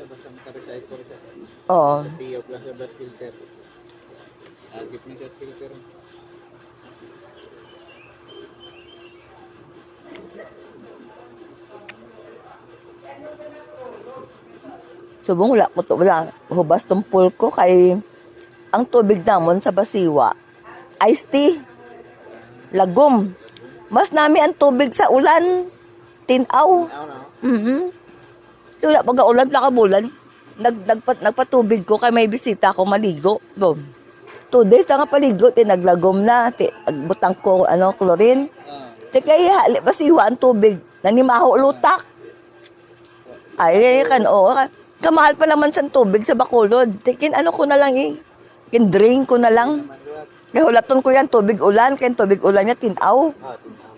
siya basta maka-recycle siya. Oo. Tiyok lang sa blood filter. Agip na siya at filter. Subong wala ko to, wala. Hubas tong pool ko kay ang tubig namon sa Basiwa. Iced tea. Lagom. Mas nami ang tubig sa ulan. Tinaw. Wala pag ulan, plakabulan. Nagpatubig ko kay may bisita ako maligo. Boom. 2 days na nga paligo, tinaglagom na. Butang ko, chlorine. Kaya Basiwa ang tubig. Nanimaho lutak. Ay, kamahal pa naman sa tubig sa Bacolod. Tikin ko na lang drink ko na lang. Kaya hulaton ko yan, tubig ulan. Kaya tubig ulan niya, tinaw. Tinaw.